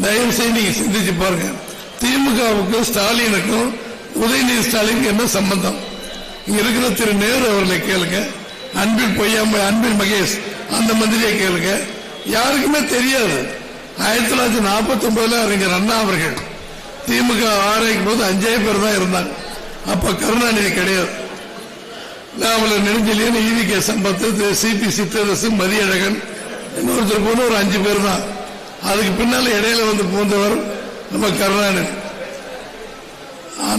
தயவு செய்து நீங்க சிந்திச்சு பாருங்க. திமுகவுக்கும் ஸ்டாலினுக்கும் உதயநிதி ஸ்டாலினுக்கு என்ன சம்பந்தம்? இங்க இருக்கிற திரு நேரு அவர்களை கேளுங்க, அன்பில் பொய்யாம அன்பில் மகேஷ் அந்த மந்திரியை கேளுங்க. யாருக்குமே தெரியாது. 1949 அறிஞர் அண்ணா அவர்கள் திமுக ஆராய்க்கும் போது 5 பேர் தான் இருந்தாங்க. அப்ப கருணாநிதி கிடையாது. நாமல நெடுஞ்செழியன், ஈவிகே சம்பத்து, சிபி சித்தரசு, மதியழகன், இன்னொருத்தர் போன ஒரு 5 பேர் தான். அதுக்கு பின்னால இடையில வந்து பூந்தவர் நம்ம கருணாநிதி.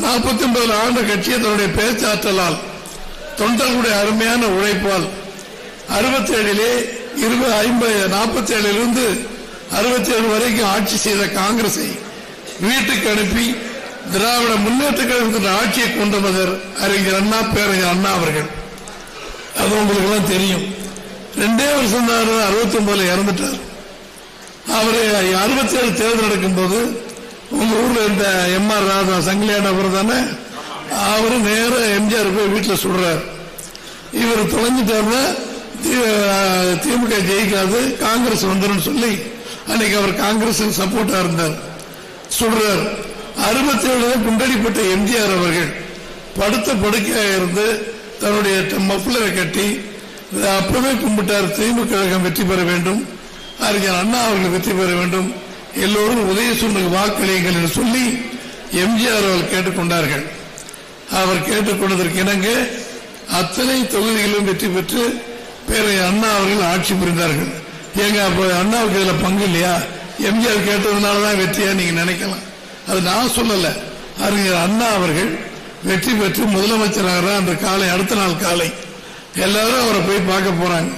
49 ஆண்டு கட்சியை தன்னுடைய பேச்சாற்றலால், தொண்டர்களுடைய அருமையான உழைப்பால் 67 47 67 வரைக்கும் ஆட்சி செய்த காங்கிரஸை வீட்டுக்கு அனுப்பி திராவிட முன்னேற்ற கழகத்தின் ஆட்சியை கொண்டு வந்தவர் அறிஞர் அண்ணா, பேரறிஞர் அண்ணா அவர்கள். அது உங்களுக்கு எல்லாம் தெரியும். 2 வருஷம் தான் 69 இறந்துட்டார். அவரு 67 தேர்தல் நடக்கும் போது உங்க ஊர்ல இந்த எம்ஆர் ராதா சங்கிலியானவர் தானே, அவரு நேர எம்ஜிஆர் போய் வீட்டில் சொல்றார், இவர் தொலைஞ்சிட்டாருன்னா திமுக ஜெயிக்காது, காங்கிரஸ் வந்துடும் சொல்லி அன்னைக்கு அவர் காங்கிரஸ் சப்போர்ட்டா இருந்தார். சொல்றார். 67 குண்டடிப்பட்ட எம்ஜிஆர் அவர்கள் படுத்த படுக்கையாக இருந்து தன்னுடைய மஃப்ளரை கட்டி அப்பவே கும்பிட்டார், திமுக கழகம் வெற்றி பெற வேண்டும், அறிஞர் அண்ணா அவர்கள் வெற்றி பெற வேண்டும், எல்லோரும் உதயசூரனுக்கு வாக்களியுங்கள் என்று சொல்லி எம்ஜிஆர் அவர்கள் கேட்டுக்கொண்டார்கள். அவர் கேட்டுக்கொண்டதற்கு இணங்க அத்தனை தொகுதிகளிலும் வெற்றி பெற்று பேரறிஞர் அண்ணா அவர்கள் ஆட்சி புரிந்தார்கள். ஏங்க அப்ப அண்ணாவுக்கு இதுல பங்கு இல்லையா? எம்ஜிஆர் கேட்டதுனாலதான் வெற்றியா நீங்க நினைக்கலாம். அது நான் சொல்லல. அறிஞர் அண்ணா அவர்கள் வெற்றி பெற்று முதலமைச்சராக அந்த காலை, அடுத்த நாள் காலை எல்லாரும் அவரை போய் பார்க்க போறாங்க.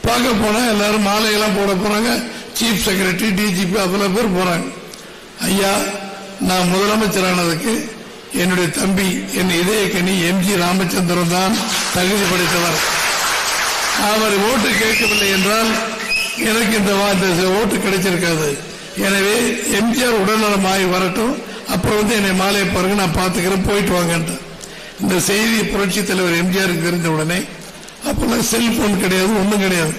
பார்க்க போனா எல்லாரும் மாலையெல்லாம் போட போறாங்க. சீஃப் செக்ரட்டரி, டிஜிபி அவ்வளவு பேர் போறாங்க. ஐயா, நான் முதலமைச்சரானதுக்கு என்னுடைய தம்பி, என் இதய கனி எம்ஜி ராமச்சந்திரன் தான் தகுதி படைத்தவர். அவர் ஓட்டு கேட்கவில்லை என்றால் எனக்கு இந்த ஓட்டு கிடைச்சிருக்காது. எனவே எம்ஜிஆர் உடல்நலமாகி வரட்டும், அப்புறம் என்னை மாலையை பாருங்க, நான் பார்த்துக்கிறேன், போயிட்டு வாங்க. இந்த செய்தி புரட்சி தலைவர் எம்ஜிஆருக்கு தெரிஞ்ச உடனே, அப்பெல்லாம் செல்போன் கிடையாது, ஒன்றும் கிடையாது,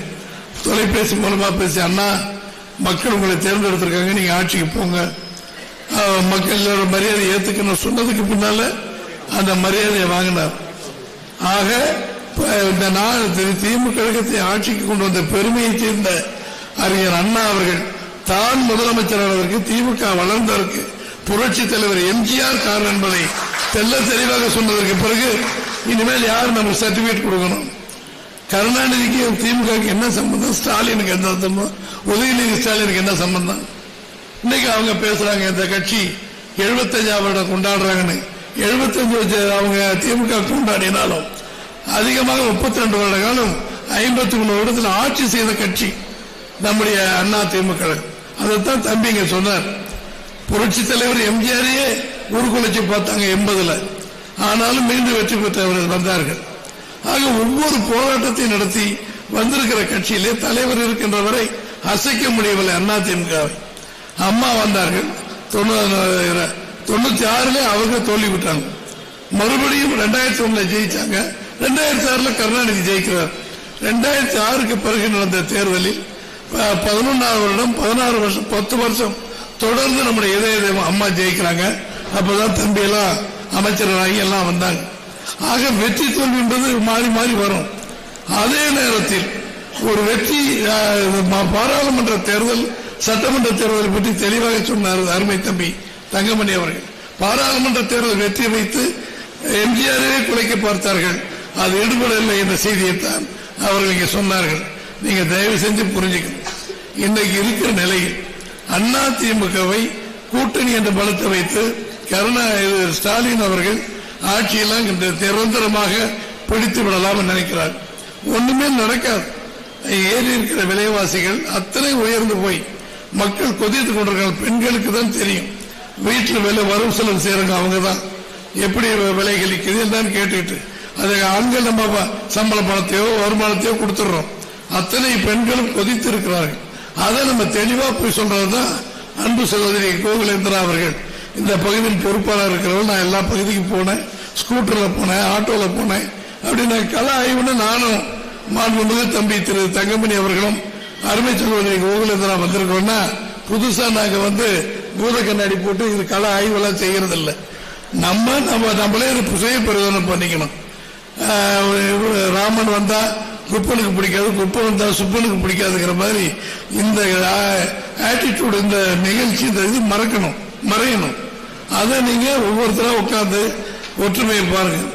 தொலைபேசி மூலமா பேசி, அண்ணா மக்கள் உங்களை தேர்ந்தெடுத்திருக்காங்க, நீங்க ஆட்சிக்கு போங்க, மக்கள் மரியாதை ஏத்துக்கணும் சொன்னதுக்கு பின்னால அந்த மரியாதையை வாங்கினார். ஆக இந்த திமுக கழகத்தை ஆட்சிக்கு கொண்டு வந்த பெருமையை சேர்ந்த அறிஞர் அண்ணா அவர்கள் தான் முதலமைச்சரானதற்கு, திமுக வளர்ந்ததற்கு புரட்சி தலைவர் எம்ஜிஆர் காரணம் என்பதை தெல்ல தெளிவாக சொன்னதற்கு பிறகு இனிமேல் யார் நமக்கு சர்டிபிகேட் கொடுக்கணும்? கருணாநிதிக்கு திமுக என்ன சம்பந்தம்? ஸ்டாலினுக்கு என்ன சம்பந்தம்? உதயநிதி ஸ்டாலினுக்கு என்ன சம்பந்தம்? இன்னைக்கு அவங்க பேசுறாங்க இந்த கட்சி 75 வருடம் கொண்டாடுறாங்கன்னு. 75 அவங்க திமுக கொண்டாடினாலும் அதிகமாக 32 வருட காலம் 53 வருடத்தில் ஆட்சி செய்த கட்சி நம்முடைய அண்ணா திமுக. அதைத்தான் தம்பிங்க சொன்னார். புரட்சி தலைவர் எம்ஜிஆரையே உருக்குலைச்சு பார்த்தாங்க 80. ஆனாலும் மீண்டும் வெற்றி பெற்றவர்கள் வந்தார்கள். ஆக ஒவ்வொரு போராட்டத்தையும் நடத்தி வந்திருக்கிற கட்சியிலே தலைவர் இருக்கின்ற வரை அசைக்க முடியவில்லை அண்ணா திமுகவை. அம்மா வந்தார்கள் 96 அவங்க தோல்வி விட்டாங்க. மறுபடியும் 2001 ஜெயிச்சாங்க. 2006 கருணாநிதி ஜெயிக்கிறார். 2006க்கு பிறகு நடந்த தேர்தலில் 11 வருடம் 16 வருஷம் 10 வருஷம் தொடர்ந்து நம்முடைய இதய அம்மா ஜெயிக்கிறாங்க. அப்பதான் தம்பி எல்லாம் அமைச்சராகி எல்லாம் வந்தாங்க. ஆக வெற்றி தோல்வி என்பது மாறி மாறி வரும். அதே நேரத்தில் ஒரு வெற்றி பாராளுமன்ற தேர்தல், சட்டமன்ற தேர்தலை பற்றி தெளிவாக சொன்னார் அருமை தம்பி தங்கமணி அவர்கள். பாராளுமன்ற தேர்தல் வெற்றி வைத்து எம்ஜிஆரே குலைக்க பார்த்தார்கள். அது ஈடுபடவில்லை என்ற செய்தியைத்தான் அவர்கள் இங்கே சொன்னார்கள். நீங்க தயவு செஞ்சு புரிஞ்சுக்கணும். இன்னைக்கு இருக்கிற நிலையில் அண்ணா திமுகவை கூட்டணி என்ற பலத்தை வைத்து ஸ்டாலின் அவர்கள் ஆட்சியெல்லாம் நிரந்தரமாக பிடித்து விடலாம் நினைக்கிறார். ஒண்ணுமே நடக்காது. ஏறி இருக்கிற விலைவாசிகள் அத்தனை உயர்ந்து போய் மக்கள் கொதித்துக் கொண்டிருக்காங்க. பெண்களுக்கு தான் தெரியும். வீட்டில் விலை வரவு செலவு செய்யறாங்க, அவங்க தான் எப்படி விலை கழிக்குது என்னன்னு கேட்டுக்கிட்டு அது ஆண்கள் நம்ம சம்பள பணத்தையோ வருமானத்தையோ கொடுத்துடுறோம். அத்தனை பெண்களும் கொதித்து இருக்கிறார்கள். அதை நம்ம தெளிவா போய் சொல்றதுதான் அன்பு சகோதரி கோகுலேந்திரா அவர்கள் இந்த பகுதியின் பொறுப்பாளர் இருக்கிறவர்கள். நான் எல்லா பகுதிக்கும் போனேன், ஸ்கூட்டர்ல போனேன், ஆட்டோல போனேன். அப்படி நான் கள ஆய்வுன்னு நானும் மாண்புமிகு தம்பி திரு தங்கமணி அவர்களும் அருமை சகோதரி கோகுலேந்திரா வந்திருக்கோம்னா புதுசா நாங்க பூத கண்ணாடி போட்டு இது கள ஆய்வெல்லாம் செய்யறது இல்லை. நம்மளே சுய பிரயோஜனம் பண்ணிக்கணும். ராமன் வந்தா குப்பனுக்கு பிடிக்காது, குப்பன் வந்தா சுப்பனுக்கு பிடிக்காதுங்கிற மாதிரி இந்த ஆட்டிடியூட், இந்த நிகழ்ச்சி, இந்த இது மறையணும். அதை நீங்க ஒவ்வொருத்தரா உட்கார்ந்து ஒற்றுமையை பாருங்க.